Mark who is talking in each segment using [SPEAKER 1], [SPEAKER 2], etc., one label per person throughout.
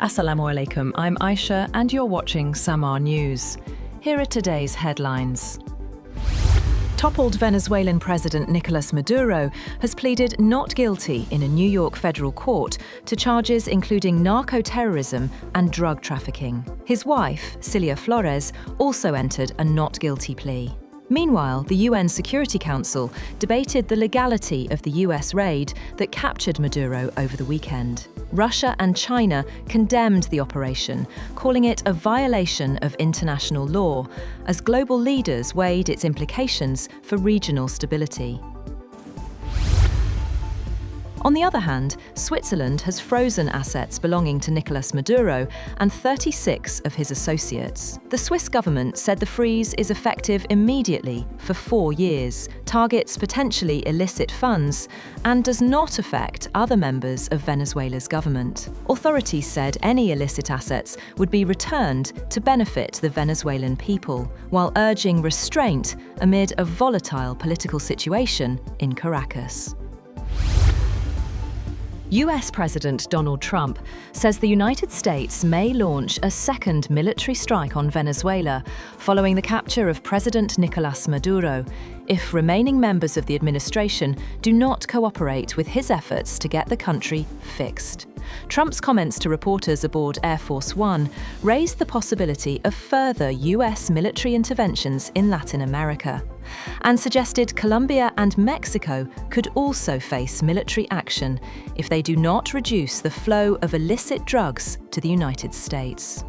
[SPEAKER 1] Assalamu alaikum, I'm Aisha and you're watching Samar News. Here are today's headlines. Toppled Venezuelan President Nicolás Maduro has pleaded not guilty in a New York federal court to charges including narco-terrorism and drug trafficking. His wife, Cilia Flores, also entered a not guilty plea. Meanwhile, the UN Security Council debated the legality of the US raid that captured Maduro over the weekend. Russia and China condemned the operation, calling it a violation of international law, as global leaders weighed its implications for regional stability. On the other hand, Switzerland has frozen assets belonging to Nicolás Maduro and 36 of his associates. The Swiss government said the freeze is effective immediately for 4 years, targets potentially illicit funds, and does not affect other members of Venezuela's government. Authorities said any illicit assets would be returned to benefit the Venezuelan people, while urging restraint amid a volatile political situation in Caracas. US President Donald Trump says the United States may launch a second military strike on Venezuela following the capture of President Nicolás Maduro, if remaining members of the administration do not cooperate with his efforts to get the country fixed. Trump's comments to reporters aboard Air Force One raised the possibility of further US military interventions in Latin America, and suggested Colombia and Mexico could also face military action if they do not reduce the flow of illicit drugs to the United States.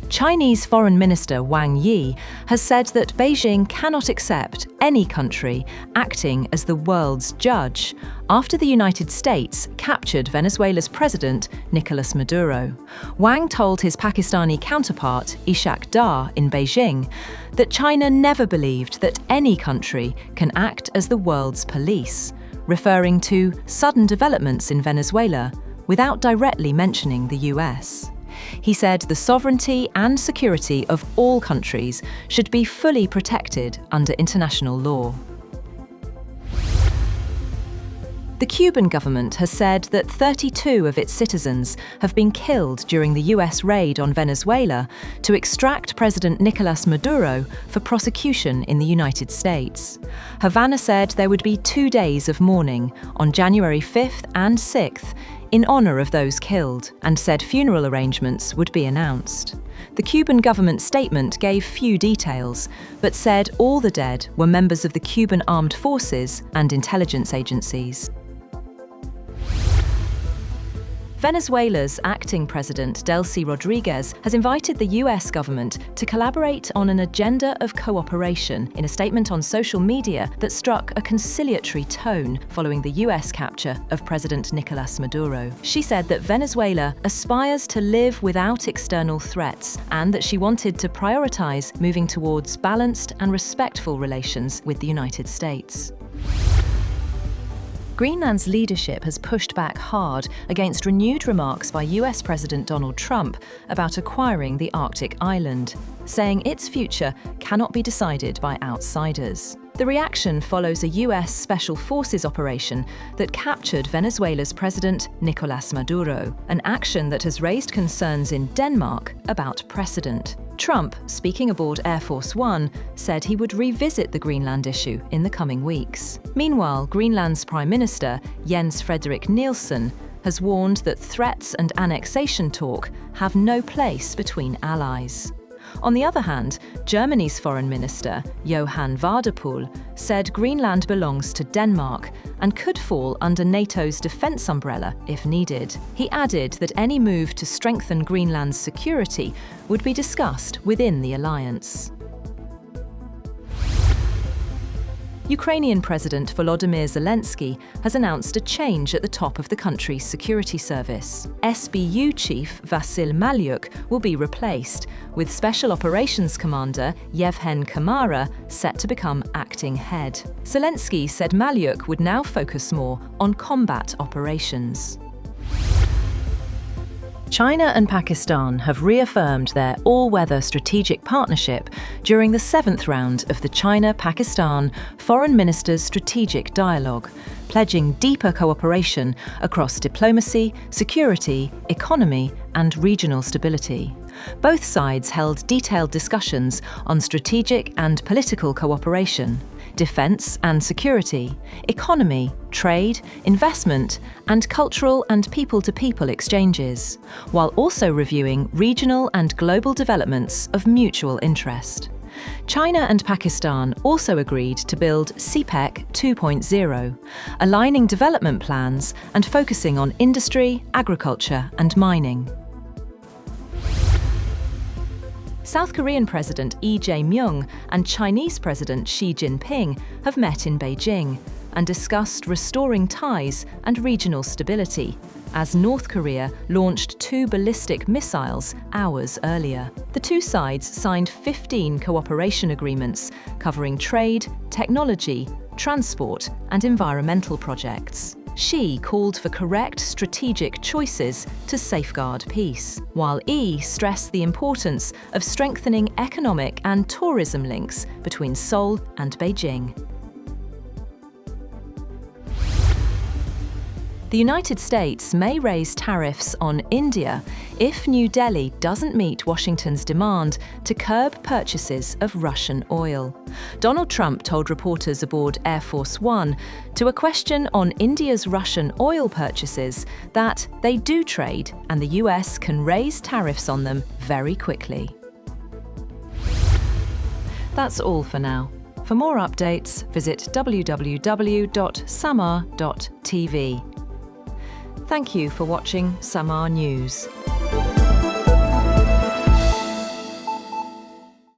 [SPEAKER 1] Chinese Foreign Minister Wang Yi has said that Beijing cannot accept any country acting as the world's judge after the United States captured Venezuela's president Nicolás Maduro. Wang told his Pakistani counterpart Ishaq Dar in Beijing that China never believed that any country can act as the world's police, referring to sudden developments in Venezuela without directly mentioning the US. He said the sovereignty and security of all countries should be fully protected under international law. The Cuban government has said that 32 of its citizens have been killed during the US raid on Venezuela to extract President Nicolás Maduro for prosecution in the United States. Havana said there would be 2 days of mourning on January 5th and 6th in honor of those killed, and said funeral arrangements would be announced. The Cuban government statement gave few details, but said all the dead were members of the Cuban armed forces and intelligence agencies. Venezuela's acting president, Delcy Rodriguez, has invited the US government to collaborate on an agenda of cooperation in a statement on social media that struck a conciliatory tone following the US capture of President Nicolás Maduro. She said that Venezuela aspires to live without external threats and that she wanted to prioritize moving towards balanced and respectful relations with the United States. Greenland's leadership has pushed back hard against renewed remarks by US President Donald Trump about acquiring the Arctic island, saying its future cannot be decided by outsiders. The reaction follows a US Special Forces operation that captured Venezuela's President Nicolás Maduro, an action that has raised concerns in Denmark about precedent. Trump, speaking aboard Air Force One, said he would revisit the Greenland issue in the coming weeks. Meanwhile, Greenland's Prime Minister, Jens Frederik Nielsen, has warned that threats and annexation talk have no place between allies. On the other hand, Germany's Foreign Minister, Johann Wadephul, said Greenland belongs to Denmark and could fall under NATO's defence umbrella if needed. He added that any move to strengthen Greenland's security would be discussed within the alliance. Ukrainian President Volodymyr Zelensky has announced a change at the top of the country's security service. SBU Chief Vasyl Malyuk will be replaced, with Special Operations Commander Yevhen Kamara set to become acting head. Zelensky said Malyuk would now focus more on combat operations. China and Pakistan have reaffirmed their all-weather strategic partnership during the 7th round of the China-Pakistan Foreign Ministers' Strategic Dialogue, pledging deeper cooperation across diplomacy, security, economy, and regional stability. Both sides held detailed discussions on strategic and political cooperation, defence and security, economy, trade, investment, and cultural and people-to-people exchanges, while also reviewing regional and global developments of mutual interest. China and Pakistan also agreed to build CPEC 2.0, aligning development plans and focusing on industry, agriculture, and mining. South Korean President Lee Jae-myung and Chinese President Xi Jinping have met in Beijing and discussed restoring ties and regional stability, as North Korea launched 2 ballistic missiles hours earlier. The two sides signed 15 cooperation agreements covering trade, technology, transport, and environmental projects. Xi called for correct strategic choices to safeguard peace, while Lee stressed the importance of strengthening economic and tourism links between Seoul and Beijing. The United States may raise tariffs on India if New Delhi doesn't meet Washington's demand to curb purchases of Russian oil. Donald Trump told reporters aboard Air Force One to a question on India's Russian oil purchases that they do trade and the US can raise tariffs on them very quickly. That's all for now. For more updates, visit www.samar.tv. Thank you for watching Samar News.